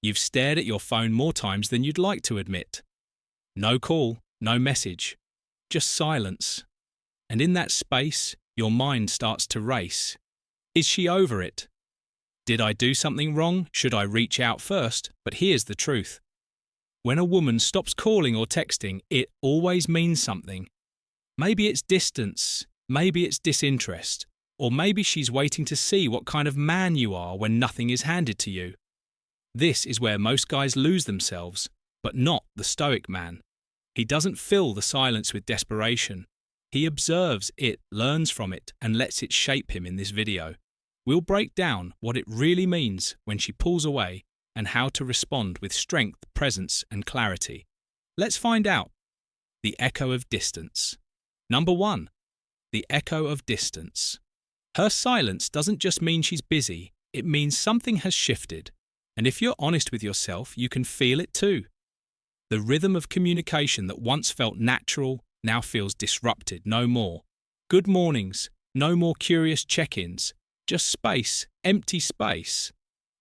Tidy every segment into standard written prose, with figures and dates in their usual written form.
You've stared at your phone more times than you'd like to admit. No call, no message, just silence. And in that space, your mind starts to race. Is she over it? Did I do something wrong? Should I reach out first? But here's the truth. When a woman stops calling or texting, it always means something. Maybe it's distance, maybe it's disinterest, or maybe she's waiting to see what kind of man you are when nothing is handed to you. This is where most guys lose themselves, but not the Stoic man. He doesn't fill the silence with desperation. He observes it, learns from it, and lets it shape him in this video. We'll break down what it really means when she pulls away and how to respond with strength, presence, and clarity. Let's find out. The echo of distance. Number 1. The echo of distance. Her silence doesn't just mean she's busy, it means something has shifted. And if you're honest with yourself, you can feel it too. The rhythm of communication that once felt natural now feels disrupted no more. Good mornings, no more curious check-ins, just space, empty space.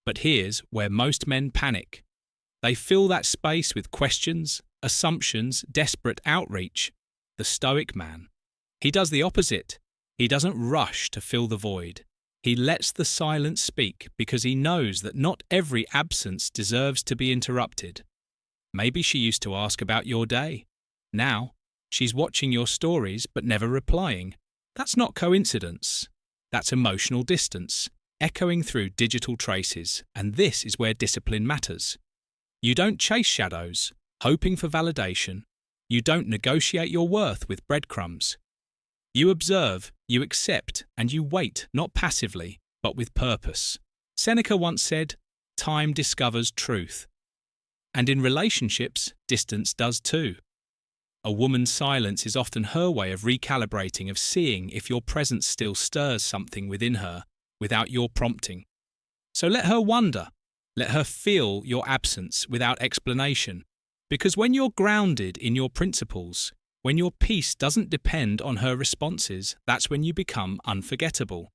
But here's where most men panic. They fill that space with questions, assumptions, desperate outreach. The Stoic man. He does the opposite. He doesn't rush to fill the void. He lets the silence speak because he knows that not every absence deserves to be interrupted. Maybe she used to ask about your day. Now, she's watching your stories but never replying. That's not coincidence. That's emotional distance, echoing through digital traces, and this is where discipline matters. You don't chase shadows, hoping for validation. You don't negotiate your worth with breadcrumbs. You observe, you accept, and you wait, not passively, but with purpose. Seneca once said, "Time discovers truth." And in relationships, distance does too. A woman's silence is often her way of recalibrating, of seeing if your presence still stirs something within her without your prompting. So let her wonder. Let her feel your absence without explanation. Because when you're grounded in your principles, when your peace doesn't depend on her responses, that's when you become unforgettable.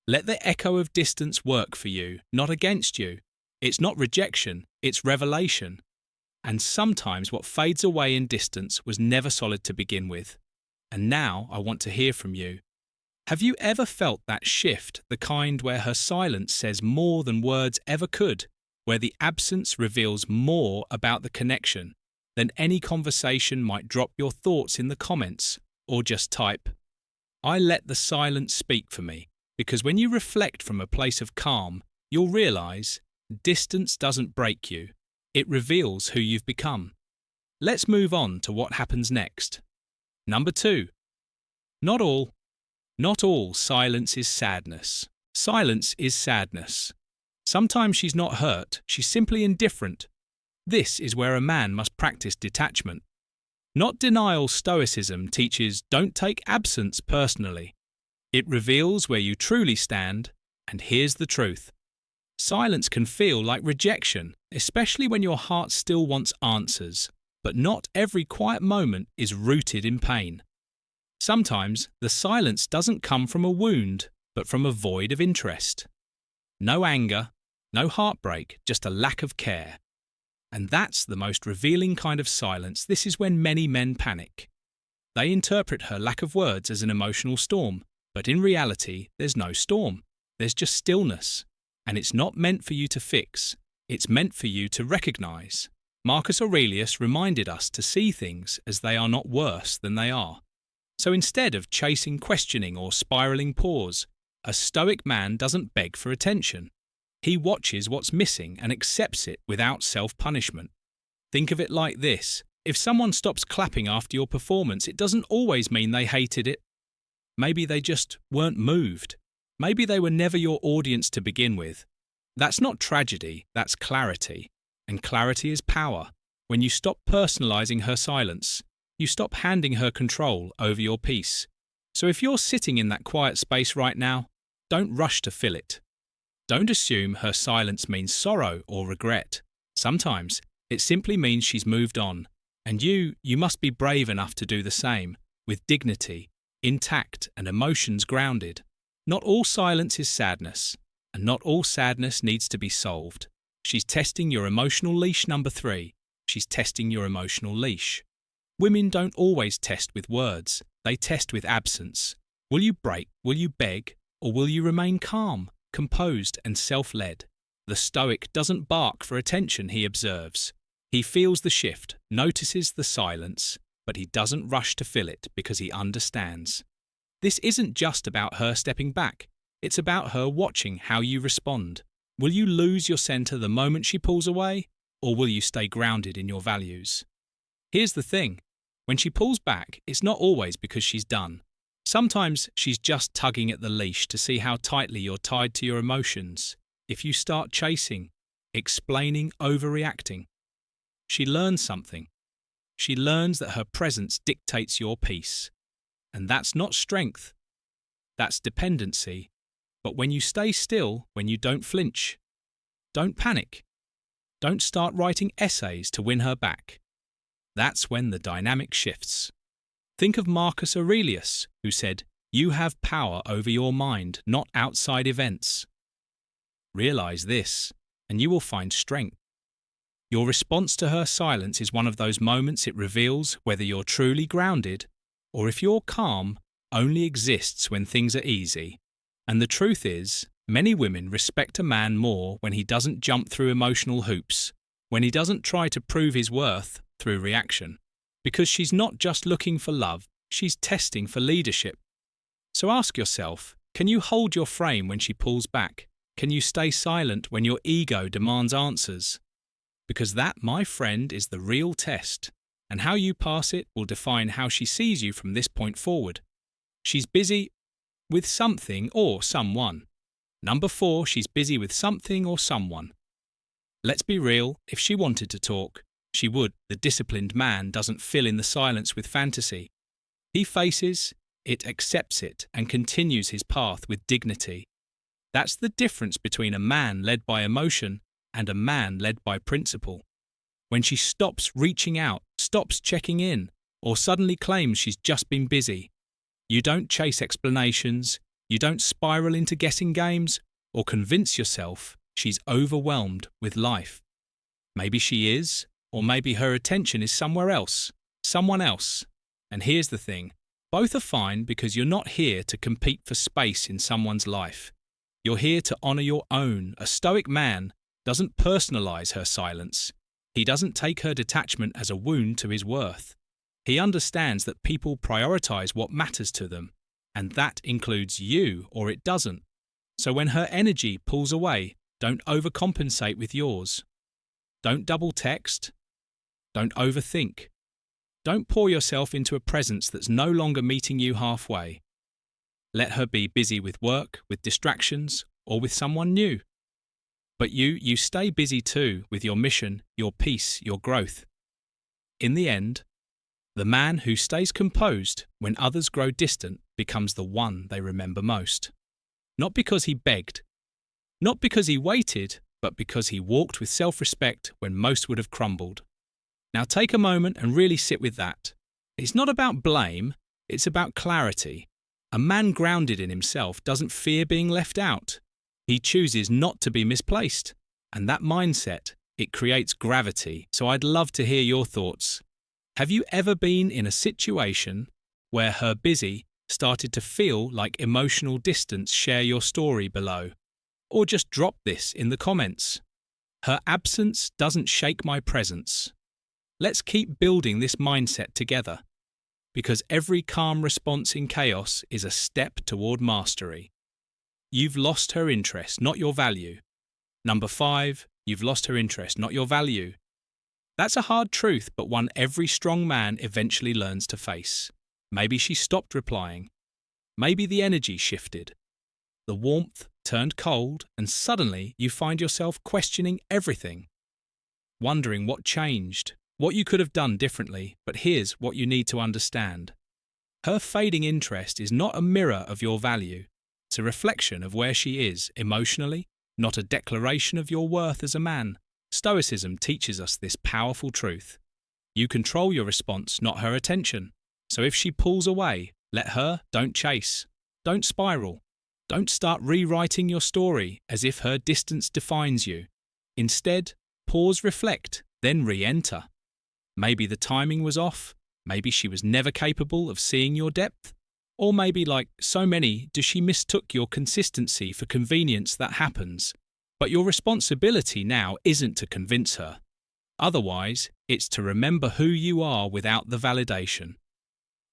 Let the echo of distance work for you, not against you. It's not rejection, it's revelation. And sometimes what fades away in distance was never solid to begin with. And now I want to hear from you. Have you ever felt that shift, the kind where her silence says more than words ever could, where the absence reveals more about the connection than any conversation might? Drop your thoughts in the comments or just type, "I let the silence speak for me," because when you reflect from a place of calm, you'll realize distance doesn't break you. It reveals who you've become. Let's move on to what happens next. Number 2. Not all silence is sadness. Silence is sadness. Sometimes she's not hurt, she's simply indifferent. This is where a man must practice detachment. Not denial. Stoicism teaches don't take absence personally. It reveals where you truly stand, and here's the truth. Silence can feel like rejection, especially when your heart still wants answers, but not every quiet moment is rooted in pain. Sometimes the silence doesn't come from a wound, but from a void of interest. No anger, no heartbreak, just a lack of care. And that's the most revealing kind of silence. This is when many men panic. They interpret her lack of words as an emotional storm, but in reality, there's no storm. There's just stillness. And it's not meant for you to fix. It's meant for you to recognize. Marcus Aurelius reminded us to see things as they are not worse than they are. So instead of chasing questioning or spiraling pause, a Stoic man doesn't beg for attention. He watches what's missing and accepts it without self-punishment. Think of it like this. If someone stops clapping after your performance, it doesn't always mean they hated it. Maybe they just weren't moved. Maybe they were never your audience to begin with. That's not tragedy, that's clarity. And clarity is power. When you stop personalizing her silence, you stop handing her control over your peace. So if you're sitting in that quiet space right now, don't rush to fill it. Don't assume her silence means sorrow or regret. Sometimes it simply means she's moved on. And you must be brave enough to do the same, with dignity, intact and emotions grounded. Not all silence is sadness, and not all sadness needs to be solved. She's testing your emotional leash. Number 3. She's testing your emotional leash. Women don't always test with words, they test with absence. Will you break, will you beg, or will you remain calm, composed and self-led? The Stoic doesn't bark for attention, he observes. He feels the shift, notices the silence, but he doesn't rush to fill it because he understands. This isn't just about her stepping back, it's about her watching how you respond. Will you lose your center the moment she pulls away, or will you stay grounded in your values? Here's the thing. When she pulls back, it's not always because she's done. Sometimes she's just tugging at the leash to see how tightly you're tied to your emotions. If you start chasing, explaining, overreacting, she learns something. She learns that her presence dictates your peace. And that's not strength. That's dependency. But when you stay still, when you don't flinch, don't panic. Don't start writing essays to win her back. That's when the dynamic shifts. Think of Marcus Aurelius, who said, "You have power over your mind, not outside events." Realize this, and you will find strength. Your response to her silence is one of those moments it reveals whether you're truly grounded, or if your calm only exists when things are easy. And the truth is, many women respect a man more when he doesn't jump through emotional hoops, when he doesn't try to prove his worth through reaction. Because she's not just looking for love, she's testing for leadership. So ask yourself, can you hold your frame when she pulls back? Can you stay silent when your ego demands answers? Because that, my friend, is the real test, and how you pass it will define how she sees you from this point forward. She's busy with something or someone. Number 4, she's busy with something or someone. Let's be real, if she wanted to talk, she would. The disciplined man doesn't fill in the silence with fantasy. He faces it, accepts it, and continues his path with dignity. That's the difference between a man led by emotion and a man led by principle. When she stops reaching out, stops checking in, or suddenly claims she's just been busy, you don't chase explanations, you don't spiral into guessing games, or convince yourself she's overwhelmed with life. Maybe she is, or maybe her attention is somewhere else, someone else. And here's the thing, both are fine because you're not here to compete for space in someone's life. You're here to honor your own. A Stoic man doesn't personalize her silence. He doesn't take her detachment as a wound to his worth. He understands that people prioritize what matters to them, and that includes you, or it doesn't. So when her energy pulls away, don't overcompensate with yours. Don't double text. Don't overthink. Don't pour yourself into a presence that's no longer meeting you halfway. Let her be busy with work, with distractions, or with someone new. But you stay busy too with your mission, your peace, your growth. In the end, the man who stays composed when others grow distant becomes the one they remember most. Not because he begged, not because he waited, but because he walked with self-respect when most would have crumbled. Now take a moment and really sit with that. It's not about blame, it's about clarity. A man grounded in himself doesn't fear being left out. He chooses not to be misplaced. And that mindset, it creates gravity. So I'd love to hear your thoughts. Have you ever been in a situation where her busy started to feel like emotional distance? Share your story below. Or just drop this in the comments. Her absence doesn't shake my presence. Let's keep building this mindset together. Because every calm response in chaos is a step toward mastery. You've lost her interest, not your value. Number 5, you've lost her interest, not your value. That's a hard truth, but one every strong man eventually learns to face. Maybe she stopped replying. Maybe the energy shifted. The warmth turned cold, and suddenly you find yourself questioning everything. Wondering what changed, what you could have done differently, but here's what you need to understand. Her fading interest is not a mirror of your value. It's a reflection of where she is emotionally, not a declaration of your worth as a man. Stoicism teaches us this powerful truth. You control your response, not her attention. So if she pulls away, let her, don't chase. Don't spiral. Don't start rewriting your story as if her distance defines you. Instead, pause, reflect, then re-enter. Maybe the timing was off, maybe she was never capable of seeing your depth, or maybe, like so many, she mistook your consistency for convenience. That happens. But your responsibility now isn't to convince her. Otherwise, it's to remember who you are without the validation.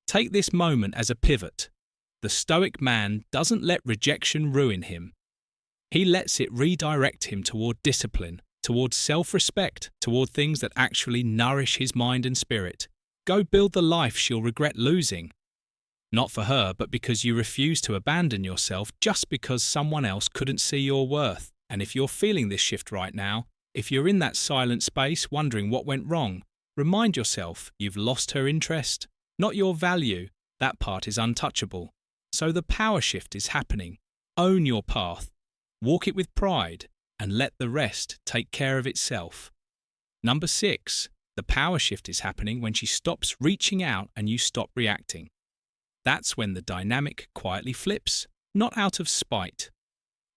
Take this moment as a pivot. The Stoic man doesn't let rejection ruin him. He lets it redirect him toward discipline, toward self-respect, toward things that actually nourish his mind and spirit. Go build the life she'll regret losing. Not for her, but because you refuse to abandon yourself just because someone else couldn't see your worth. And if you're feeling this shift right now, if you're in that silent space wondering what went wrong, remind yourself you've lost her interest, not your value. That part is untouchable. So the power shift is happening. Own your path. Walk it with pride, and let the rest take care of itself. Number 6, the power shift is happening when she stops reaching out and you stop reacting. That's when the dynamic quietly flips, not out of spite.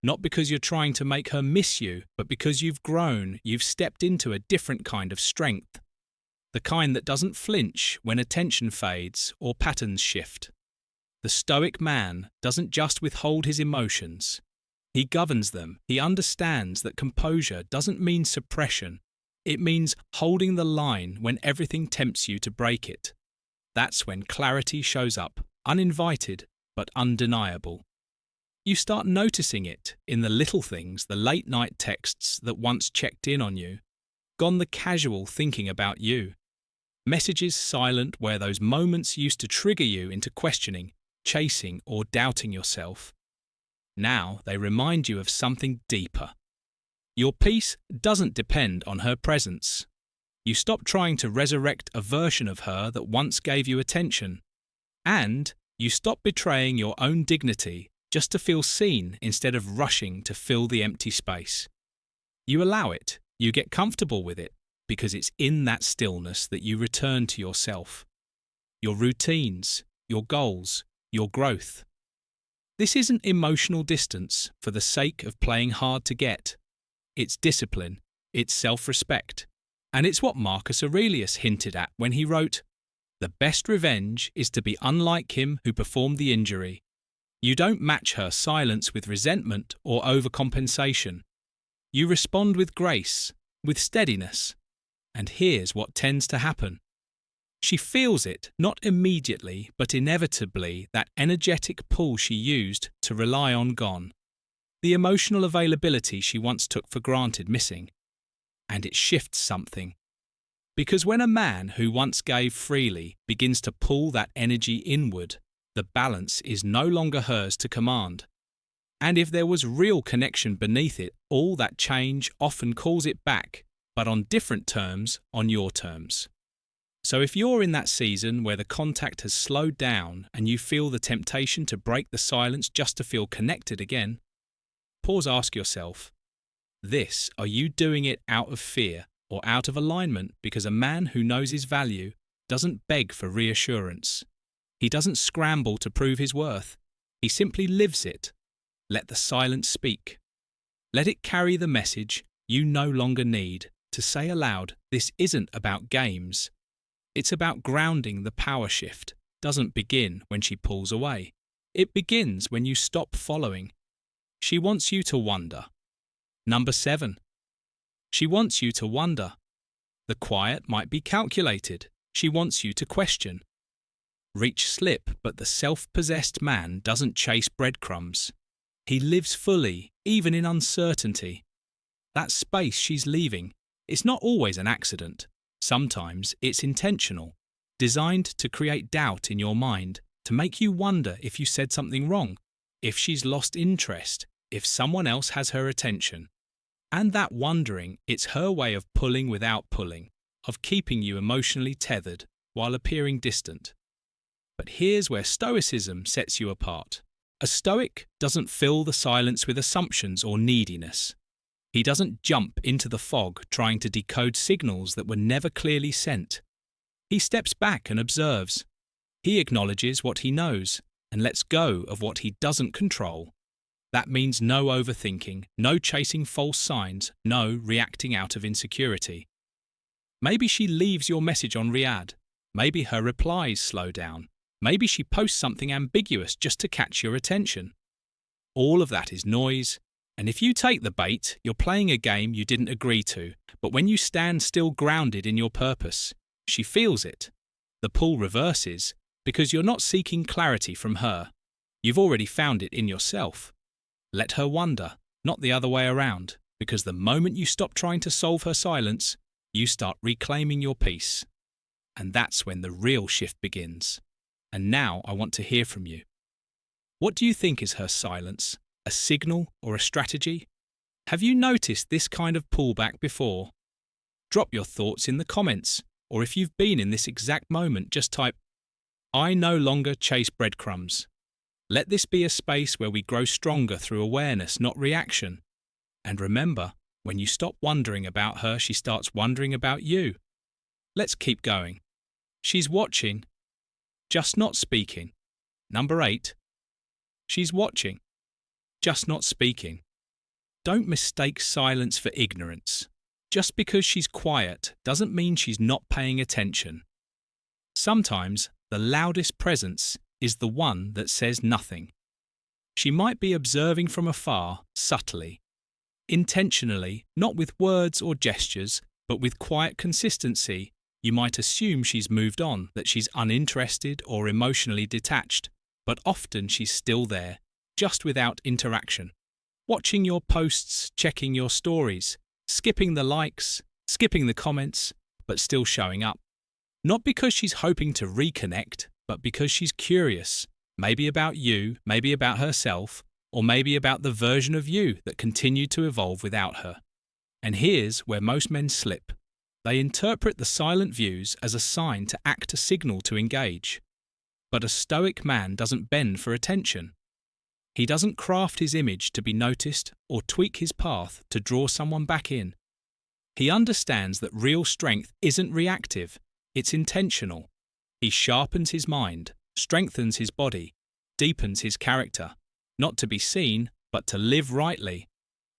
Not because you're trying to make her miss you, but because you've grown, you've stepped into a different kind of strength. The kind that doesn't flinch when attention fades or patterns shift. The Stoic man doesn't just withhold his emotions. He governs them. He understands that composure doesn't mean suppression. It means holding the line when everything tempts you to break it. That's when clarity shows up, uninvited but undeniable. You start noticing it in the little things, the late-night texts that once checked in on you. Gone the casual thinking about you. Messages silent where those moments used to trigger you into questioning, chasing, or doubting yourself. Now they remind you of something deeper. Your peace doesn't depend on her presence. You stop trying to resurrect a version of her that once gave you attention. And you stop betraying your own dignity just to feel seen instead of rushing to fill the empty space. You allow it, you get comfortable with it, because it's in that stillness that you return to yourself. Your routines, your goals, your growth. This isn't emotional distance for the sake of playing hard to get. It's discipline, it's self-respect. And it's what Marcus Aurelius hinted at when he wrote, "The best revenge is to be unlike him who performed the injury." You don't match her silence with resentment or overcompensation. You respond with grace, with steadiness. And here's what tends to happen. She feels it, not immediately, but inevitably, that energetic pull she used to rely on gone. The emotional availability she once took for granted missing. And it shifts something. Because when a man who once gave freely begins to pull that energy inward, the balance is no longer hers to command. And if there was real connection beneath it, all that change often calls it back, but on different terms, on your terms. So if you're in that season where the contact has slowed down and you feel the temptation to break the silence just to feel connected again, pause, ask yourself, are you doing it out of fear or out of alignment? Because a man who knows his value doesn't beg for reassurance. He doesn't scramble to prove his worth. He simply lives it. Let the silence speak. Let it carry the message you no longer need to say aloud, this isn't about games. It's about grounding. The power shift doesn't begin when she pulls away. It begins when you stop following. She wants you to wonder. Number 7. She wants you to wonder. The quiet might be calculated. She wants you to question. Reach slip, but the self-possessed man doesn't chase breadcrumbs. He lives fully, even in uncertainty. That space she's leaving, it's not always an accident. Sometimes it's intentional, designed to create doubt in your mind, to make you wonder if you said something wrong, if she's lost interest, if someone else has her attention. And that wondering, it's her way of pulling without pulling, of keeping you emotionally tethered while appearing distant. But here's where Stoicism sets you apart. A Stoic doesn't fill the silence with assumptions or neediness. He doesn't jump into the fog trying to decode signals that were never clearly sent. He steps back and observes. He acknowledges what he knows and lets go of what he doesn't control. That means no overthinking, no chasing false signs, no reacting out of insecurity. Maybe she leaves your message on read. Maybe her replies slow down. Maybe she posts something ambiguous just to catch your attention. All of that is noise, and if you take the bait, you're playing a game you didn't agree to, but when you stand still grounded in your purpose, she feels it. The pull reverses because you're not seeking clarity from her. You've already found it in yourself. Let her wonder, not the other way around, because the moment you stop trying to solve her silence, you start reclaiming your peace. And that's when the real shift begins. And now I want to hear from you. What do you think is her silence? A signal or a strategy? Have you noticed this kind of pullback before? Drop your thoughts in the comments, or if you've been in this exact moment, just type, "I no longer chase breadcrumbs." Let this be a space where we grow stronger through awareness, not reaction. And remember, when you stop wondering about her, she starts wondering about you. Let's keep going. She's watching, just not speaking. Number 8. She's watching, just not speaking. Don't mistake silence for ignorance. Just because she's quiet doesn't mean she's not paying attention. Sometimes the loudest presence is the one that says nothing. She might be observing from afar, subtly, intentionally, not with words or gestures, but with quiet consistency. You might assume she's moved on, that she's uninterested or emotionally detached, but often she's still there, just without interaction. Watching your posts, checking your stories, skipping the likes, skipping the comments, but still showing up. Not because she's hoping to reconnect, but because she's curious, maybe about you, maybe about herself, or maybe about the version of you that continued to evolve without her. And here's where most men slip. They interpret the silent views as a sign to act, a signal to engage. But a stoic man doesn't bend for attention. He doesn't craft his image to be noticed or tweak his path to draw someone back in. He understands that real strength isn't reactive, it's intentional. He sharpens his mind, strengthens his body, deepens his character, not to be seen, but to live rightly.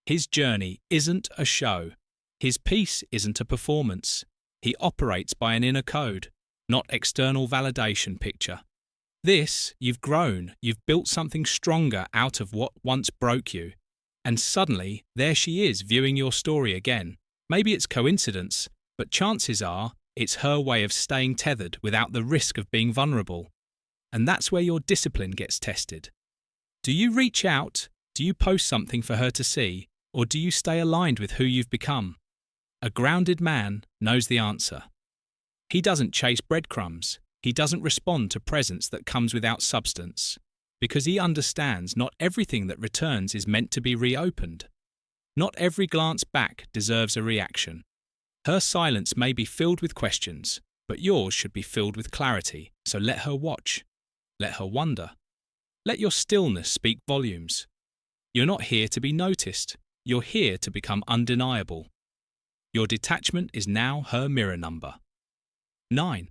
His journey isn't a show. His peace isn't a performance. He operates by an inner code, not external validation picture. This, you've grown, you've built something stronger out of what once broke you. And suddenly, there she is viewing your story again. Maybe it's coincidence, but chances are, it's her way of staying tethered without the risk of being vulnerable. And that's where your discipline gets tested. Do you reach out? Do you post something for her to see? Or do you stay aligned with who you've become? A grounded man knows the answer. He doesn't chase breadcrumbs. He doesn't respond to presence that comes without substance. Because he understands not everything that returns is meant to be reopened. Not every glance back deserves a reaction. Her silence may be filled with questions, but yours should be filled with clarity, so let her watch. Let her wonder. Let your stillness speak volumes. You're not here to be noticed. You're here to become undeniable. Your detachment is now her mirror number. 9.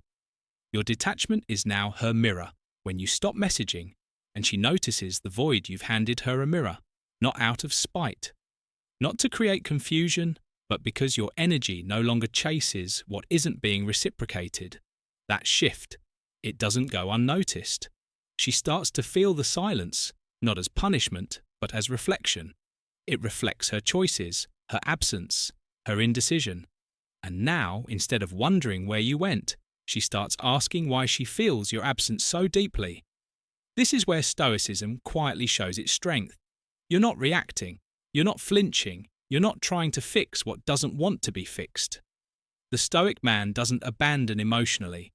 Your detachment is now her mirror when you stop messaging and she notices the void you've handed her a mirror, not out of spite. Not to create confusion, but because your energy no longer chases what isn't being reciprocated. That shift, it doesn't go unnoticed. She starts to feel the silence, not as punishment, but as reflection. It reflects her choices, her absence, her indecision. And now, instead of wondering where you went, she starts asking why she feels your absence so deeply. This is where Stoicism quietly shows its strength. You're not reacting. You're not flinching. You're not trying to fix what doesn't want to be fixed. The Stoic man doesn't abandon emotionally.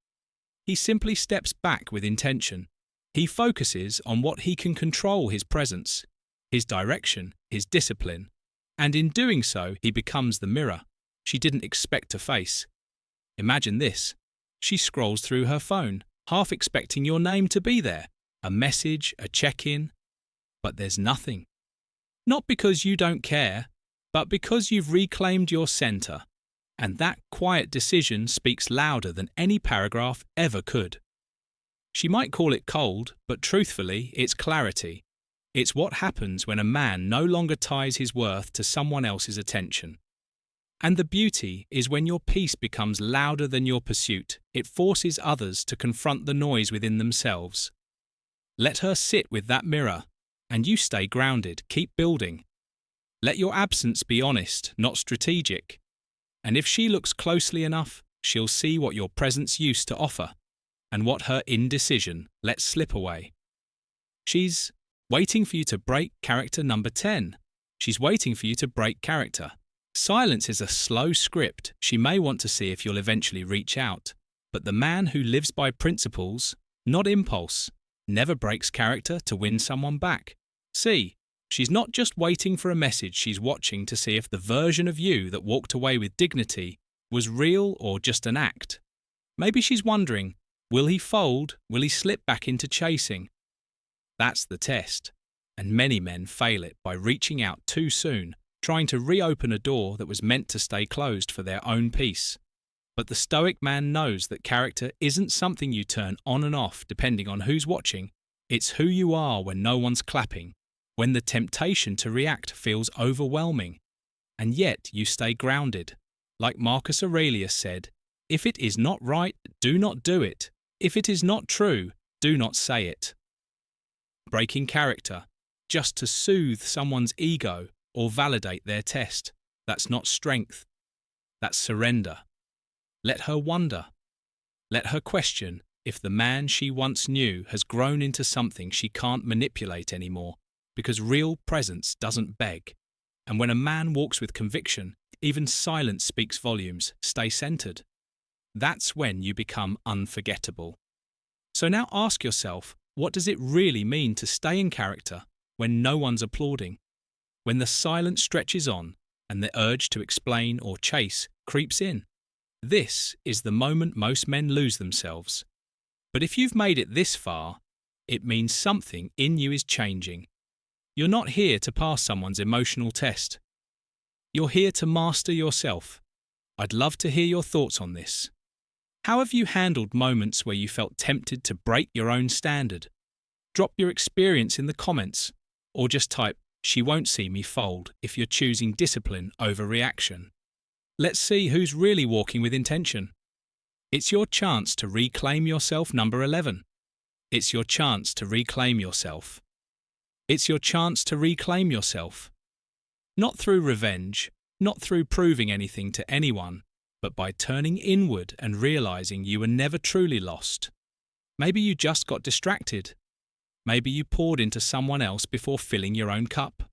He simply steps back with intention. He focuses on what he can control: his presence, his direction, his discipline. And in doing so, he becomes the mirror she didn't expect to face. Imagine this. She scrolls through her phone, half expecting your name to be there, a message, a check-in, but there's nothing. Not because you don't care, but because you've reclaimed your center, and that quiet decision speaks louder than any paragraph ever could. She might call it cold, but truthfully, it's clarity. It's what happens when a man no longer ties his worth to someone else's attention. And the beauty is when your peace becomes louder than your pursuit, it forces others to confront the noise within themselves. Let her sit with that mirror, and you stay grounded, keep building. Let your absence be honest, not strategic. And if she looks closely enough, she'll see what your presence used to offer, and what her indecision lets slip away. She's waiting for you to break character number 10. She's waiting for you to break character. Silence is a slow script. She may want to see if you'll eventually reach out. But the man who lives by principles, not impulse, never breaks character to win someone back. See, she's not just waiting for a message, she's watching to see if the version of you that walked away with dignity was real or just an act. Maybe she's wondering, will he fold? Will he slip back into chasing? That's the test. And many men fail it by reaching out too soon, trying to reopen a door that was meant to stay closed for their own peace. But the Stoic man knows that character isn't something you turn on and off depending on who's watching. It's who you are when no one's clapping, when the temptation to react feels overwhelming. And yet you stay grounded. Like Marcus Aurelius said, if it is not right, do not do it. If it is not true, do not say it. Breaking character, just to soothe someone's ego or validate their test, that's not strength. That's surrender. Let her wonder. Let her question if the man she once knew has grown into something she can't manipulate anymore, because real presence doesn't beg. And when a man walks with conviction, even silence speaks volumes. Stay centered. That's when you become unforgettable. So now ask yourself, what does it really mean to stay in character when no one's applauding? When the silence stretches on and the urge to explain or chase creeps in? This is the moment most men lose themselves. But if you've made it this far, it means something in you is changing. You're not here to pass someone's emotional test. You're here to master yourself. I'd love to hear your thoughts on this. How have you handled moments where you felt tempted to break your own standard? Drop your experience in the comments, or just type, "She won't see me fold," if you're choosing discipline over reaction. Let's see who's really walking with intention. It's your chance to reclaim yourself, number 11. It's your chance to reclaim yourself. It's your chance to reclaim yourself. Not through revenge, not through proving anything to anyone, but by turning inward and realizing you were never truly lost. Maybe you just got distracted. Maybe you poured into someone else before filling your own cup.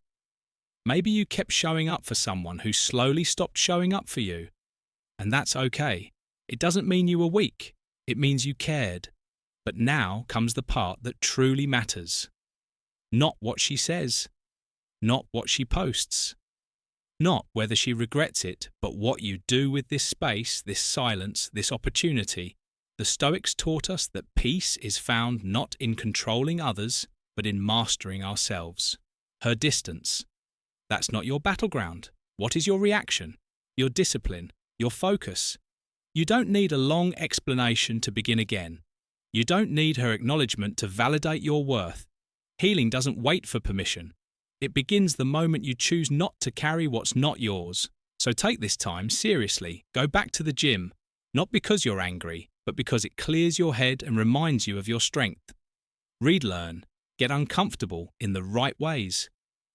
Maybe you kept showing up for someone who slowly stopped showing up for you. And that's okay. It doesn't mean you were weak. It means you cared. But now comes the part that truly matters. Not what she says. Not what she posts. Not whether she regrets it, but what you do with this space, this silence, this opportunity. The Stoics taught us that peace is found not in controlling others, but in mastering ourselves. Her distance. That's not your battleground. What is your reaction? Your discipline? Your focus? You don't need a long explanation to begin again. You don't need her acknowledgement to validate your worth. Healing doesn't wait for permission. It begins the moment you choose not to carry what's not yours. So take this time seriously. Go back to the gym, not because you're angry, but because it clears your head and reminds you of your strength. Read, learn, get uncomfortable in the right ways.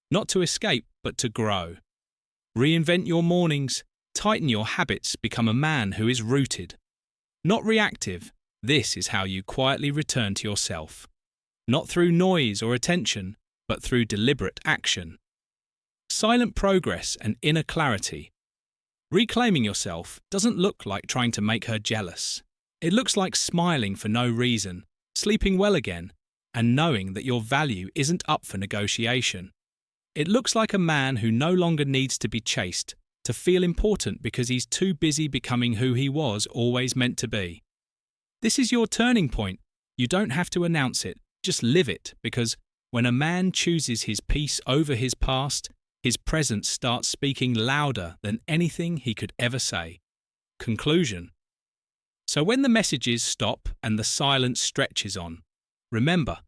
Not to escape, but to grow. Reinvent your mornings, tighten your habits, become a man who is rooted. Not reactive, this is how you quietly return to yourself. Not through noise or attention, but through deliberate action. Silent progress and inner clarity. Reclaiming yourself doesn't look like trying to make her jealous. It looks like smiling for no reason, sleeping well again, and knowing that your value isn't up for negotiation. It looks like a man who no longer needs to be chased, to feel important because he's too busy becoming who he was always meant to be. This is your turning point. You don't have to announce it, just live it, because when a man chooses his peace over his past, his presence starts speaking louder than anything he could ever say. Conclusion. So when the messages stop and the silence stretches on, remember,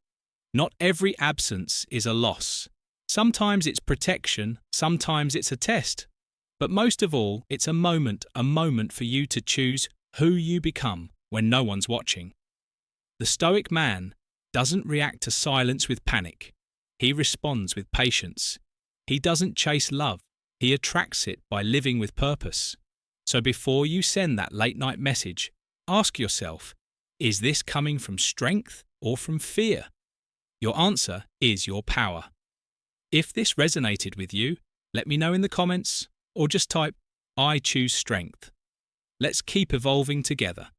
Not every absence is a loss. Sometimes it's protection, sometimes it's a test. But most of all, it's a moment for you to choose who you become when no one's watching. The Stoic man doesn't react to silence with panic. He responds with patience. He doesn't chase love. He attracts it by living with purpose. So before you send that late-night message, ask yourself, is this coming from strength or from fear? Your answer is your power. If this resonated with you, let me know in the comments or just type, I choose strength. Let's keep evolving together.